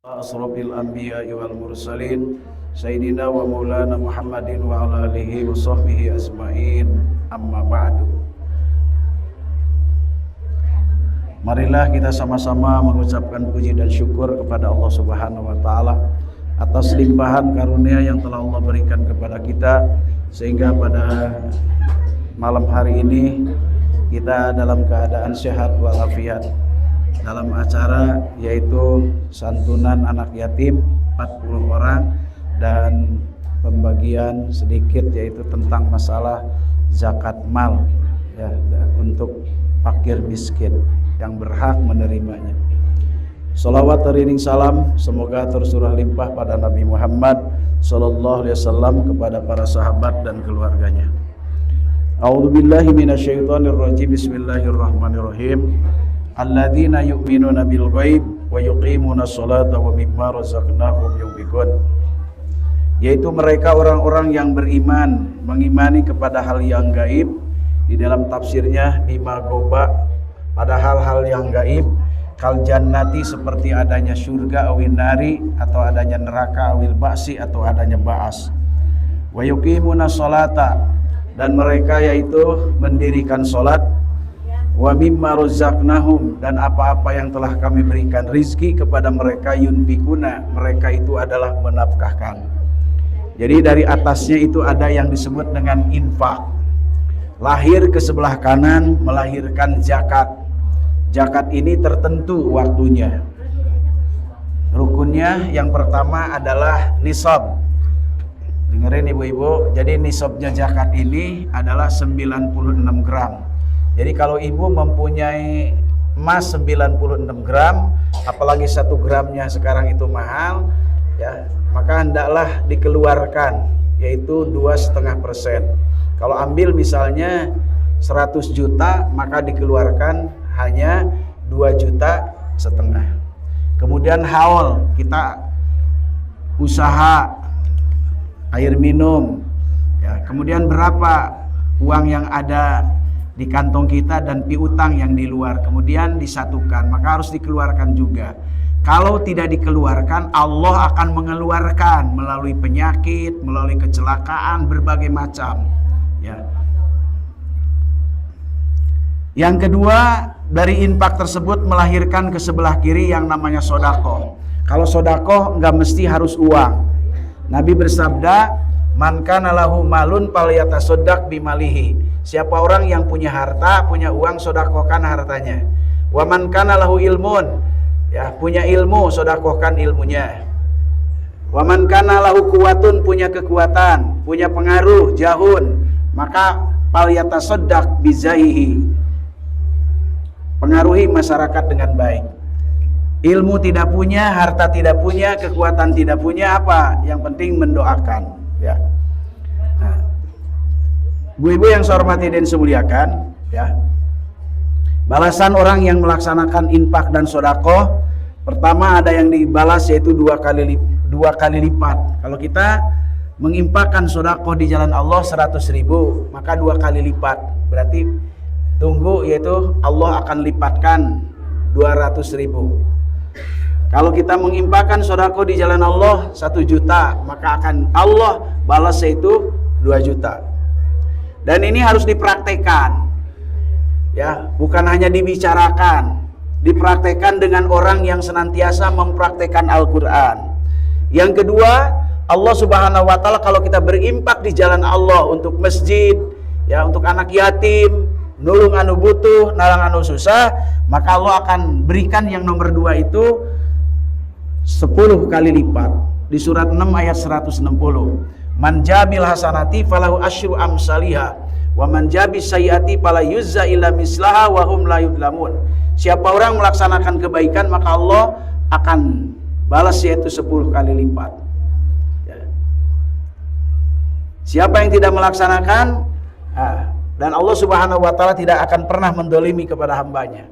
Asrofil anbiya'i wal mursalin Sayyidina wa maulana Muhammadin wa ala alihi wa sahbihi asma'in. Amma ba'du. Marilah kita sama-sama mengucapkan puji dan syukur kepada Allah Subhanahu wa taala atas limpahan karunia yang telah Allah berikan kepada kita, sehingga pada malam hari ini kita dalam keadaan sehat walafiat dalam acara yaitu santunan anak yatim 40 orang dan pembagian sedikit yaitu tentang masalah zakat mal ya, untuk fakir miskin yang berhak menerimanya. Salawat teriring salam semoga tercurah limpah pada Nabi Muhammad sallallahu alaihi wasallam, kepada para sahabat dan keluarganya. A'udzubillahi minasyaitonirrajim. Bismillahirrahmanirrahim. Alladzina yu'minuna bil ghaib wa yuqimuna sholata wa mimma razaqnahum yunfiqun. Yaitu mereka orang-orang yang beriman, mengimani kepada hal yang gaib. Di dalam tafsirnya bima goba, pada hal-hal yang gaib, kal jannati seperti adanya surga awil nari, atau adanya neraka awil ba'si, atau adanya ba'as. Wa yuqimuna sholata, dan mereka yaitu mendirikan sholat, wa mimma razaqnahum, dan apa-apa yang telah kami berikan rizki kepada mereka, yunfikuna, mereka itu adalah menafkahkan. Jadi dari atasnya itu ada yang disebut dengan infak. Lahir ke sebelah kanan melahirkan zakat. Zakat ini tertentu waktunya. Rukunnya yang pertama adalah nisab. Dengerin ibu-ibu, jadi nisabnya zakat ini adalah 96 gram. Jadi kalau ibu mempunyai emas 96 gram, apalagi 1 gramnya sekarang itu mahal, ya, maka hendaklah dikeluarkan, yaitu 2,5%. Kalau ambil misalnya 100 juta, maka dikeluarkan hanya 2,5 juta. Kemudian haul, kita usaha air minum, ya, kemudian berapa uang yang ada di kantong kita dan piutang yang di luar, kemudian disatukan, maka harus dikeluarkan juga. Kalau tidak dikeluarkan, Allah akan mengeluarkan melalui penyakit, melalui kecelakaan, berbagai macam, ya. Yang kedua, dari infak tersebut melahirkan ke sebelah kiri yang namanya sodakoh. Kalau sodakoh nggak mesti harus uang. Nabi bersabda, man kana lahu malun falyatasaddaq bimalihi. Siapa orang yang punya harta, punya uang, sodakohkan hartanya. Wa man kana lahu ilmun, ya, punya ilmu, sodakohkan ilmunya. Wa man kana lahu quwwatun, punya kekuatan, punya pengaruh, jahun, maka falyatasaddaq bizaihi. Pengaruhi masyarakat dengan baik. Ilmu tidak punya, harta tidak punya, kekuatan tidak punya, apa? Yang penting mendoakan, ya. Nah, ibu-ibu yang saya hormati dan saya muliakan, ya. Balasan orang yang melaksanakan infak dan sedekah, pertama ada yang dibalas yaitu dua kali lipat. Kalau kita menginfakkan sedekah di jalan Allah 100.000, maka 2 kali lipat. Berarti tunggu, yaitu Allah akan lipatkan 200.000. Kalau kita menginfakkan sedekah di jalan Allah 1 juta, maka akan Allah balas yaitu 2 juta. Dan ini harus dipraktekkan, ya, bukan hanya dibicarakan, dipraktekkan dengan orang yang senantiasa mempraktekkan Al-Quran. Yang kedua, Allah Subhanahu wa taala kalau kita berimpak di jalan Allah untuk masjid, ya, untuk anak yatim, nulung anu butuh, nalang anu susah, maka Allah akan berikan yang nomor 2 itu 10 kali lipat. Di surat 6 ayat 160. Man jabil hasanati falahu asyru amsalihha wa man jabis sayyiati fala yuzza illa mislaha wa hum la yudlamun. Siapa orang melaksanakan kebaikan, maka Allah akan balas yaitu 10 kali lipat, ya. Siapa yang tidak melaksanakan, dan Allah Subhanahu wa taala tidak akan pernah mendolimi kepada hambanya.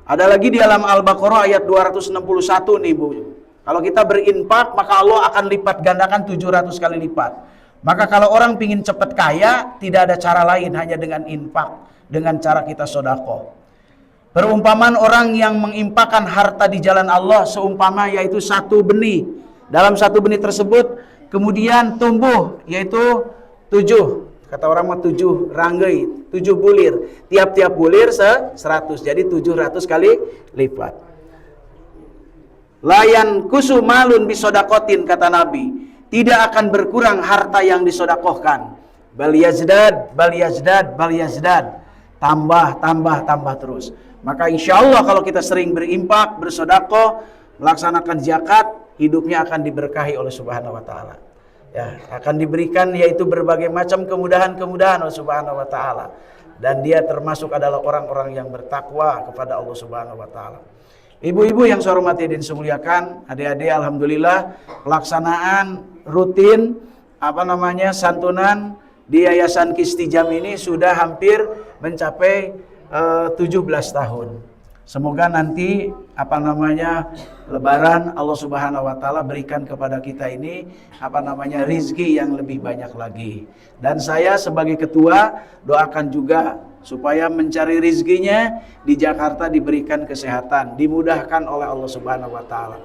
Ada lagi di dalam Al-Baqarah ayat 261 nih, Bu. Kalau kita berinfak, maka Allah akan lipat gandakan 700 kali lipat. Maka kalau orang pingin cepat kaya, tidak ada cara lain hanya dengan infak, dengan cara kita sedekah. Perumpamaan orang yang menginfakkan harta di jalan Allah seumpama yaitu satu benih. Dalam satu benih tersebut kemudian tumbuh yaitu 7. Kata orang mah 7 ranggai, 7 bulir. Tiap-tiap bulir 100. Jadi 700 kali lipat. Layan kusu malun bisodakotin, kata Nabi. Tidak akan berkurang harta yang disodakohkan. Bal yazdad, bal yazdad, bal yazdad. Tambah, tambah, tambah terus. Maka insya Allah kalau kita sering berimpak, bersodakoh, melaksanakan zakat, hidupnya akan diberkahi oleh Subhanahu wa Ta'ala. Ya, akan diberikan yaitu berbagai macam kemudahan-kemudahan oleh Subhanahu wa Ta'ala. Dan dia termasuk adalah orang-orang yang bertakwa kepada Allah Subhanahu wa Ta'ala. Ibu-ibu yang saya hormati dan semuliakan, adik-adik, alhamdulillah pelaksanaan rutin santunan di Yayasan Kistijam ini sudah hampir mencapai 17 tahun. Semoga nanti Lebaran Allah Subhanahu wa Ta'ala berikan kepada kita ini rizki yang lebih banyak lagi. Dan saya sebagai ketua doakan juga supaya mencari rizkinya di Jakarta diberikan kesehatan, dimudahkan oleh Allah Subhanahu wa Ta'ala.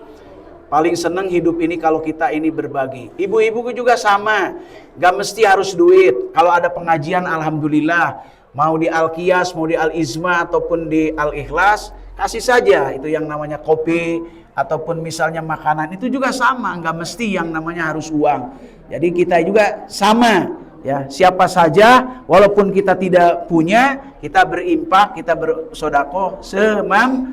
Paling senang hidup ini kalau kita ini berbagi. Ibu-ibuku juga sama, gak mesti harus duit. Kalau ada pengajian alhamdulillah, mau di Al-Qiyas, mau di Al-Izma ataupun di Al-Ikhlas, kasih saja itu yang namanya kopi ataupun misalnya makanan, itu juga sama, nggak mesti yang namanya harus uang. Jadi kita juga sama, ya, siapa saja walaupun kita tidak punya, kita berimpak, kita bersedekah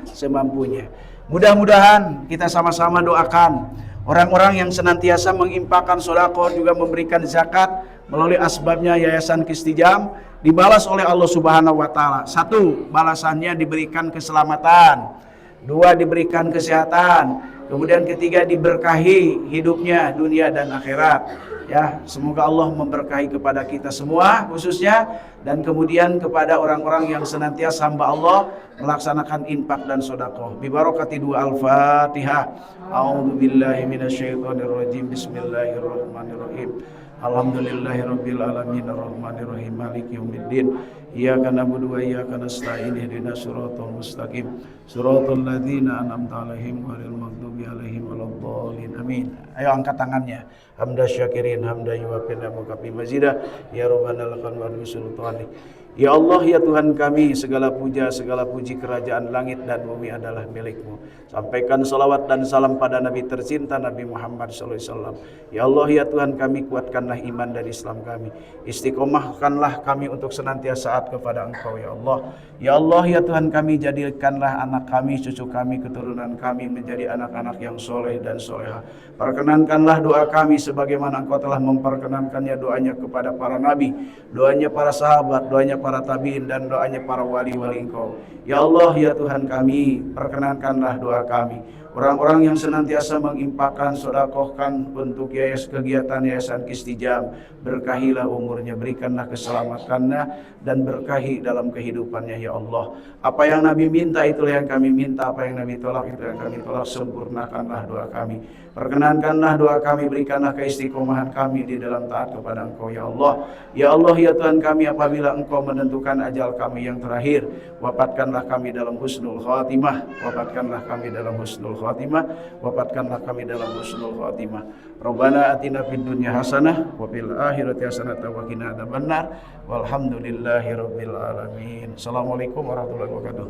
semampunya. Mudah-mudahan kita sama-sama doakan orang-orang yang senantiasa mengimpakkan sedekah juga memberikan zakat melalui asbabnya Yayasan Kistijam dibalas oleh Allah Subhanahu wa Ta'ala. 1, balasannya diberikan keselamatan. 2, diberikan kesehatan. Kemudian 3, diberkahi hidupnya dunia dan akhirat. Ya, semoga Allah memberkahi kepada kita semua khususnya, dan kemudian kepada orang-orang yang senantiasa hamba Allah melaksanakan infak dan sedekah. Bi barakati 2 Al-Fatihah. A'udzubillahi minasyaitonirrajim. Bismillahirrahmanirrahim. Alhamdulillahirabbil alamin arrahmanirrahim maliki yaumiddin iyyaka na'budu wa iyyaka nasta'in ihdinas siratal mustaqim siratal ladzina an'amta 'alaihim ghairil maghdubi 'alaihim waladdallin amin. Ayo angkat tangannya. Hamda syakirin hamda yuwaffi mukafi mazida ya rabbana lakal hamdu sultani. Ya Allah, ya Tuhan kami, segala puja, segala puji kerajaan langit dan bumi adalah milik-Mu. Sampaikan salawat dan salam pada Nabi tercinta Nabi Muhammad SAW. Ya Allah, ya Tuhan kami, kuatkanlah iman dan Islam kami. Istiqomahkanlah kami untuk senantiasa taat kepada Engkau, ya Allah. Ya Allah, ya Tuhan kami, jadikanlah anak kami, cucu kami, keturunan kami menjadi anak-anak yang soleh dan soleha. Perkenankanlah doa kami sebagaimana Engkau telah memperkenankannya doanya kepada para nabi, doanya para sahabat, doanya para tabi'in, dan doanya para wali-wali Engkau. Ya Allah, ya Tuhan kami, perkenankanlah doa kami. Orang-orang yang senantiasa mengimpakkan, sedekahkan untuk kegiatan Yayasan Kistijam, berkahilah umurnya, berikanlah keselamatannya, dan berkahi dalam kehidupannya, ya Allah. Apa yang Nabi minta itulah yang kami minta, apa yang Nabi tolak itu yang kami tolak. Sempurnakanlah doa kami, perkenankanlah doa kami, berikanlah keistiqomahan kami di dalam taat kepada Engkau, ya Allah. Ya Allah, ya Tuhan kami, apabila Engkau menentukan ajal kami yang terakhir, wafatkanlah kami dalam husnul khatimah, wafatkanlah kami dalam husnul khatimah, wafatkanlah kami dalam husnul khatimah. Rabbana atina fid dunya hasanah wa fil akhirati hasanah wa qina adzabannar. Walhamdulillahirabbil alamin. Assalamualaikum warahmatullahi wabarakatuh.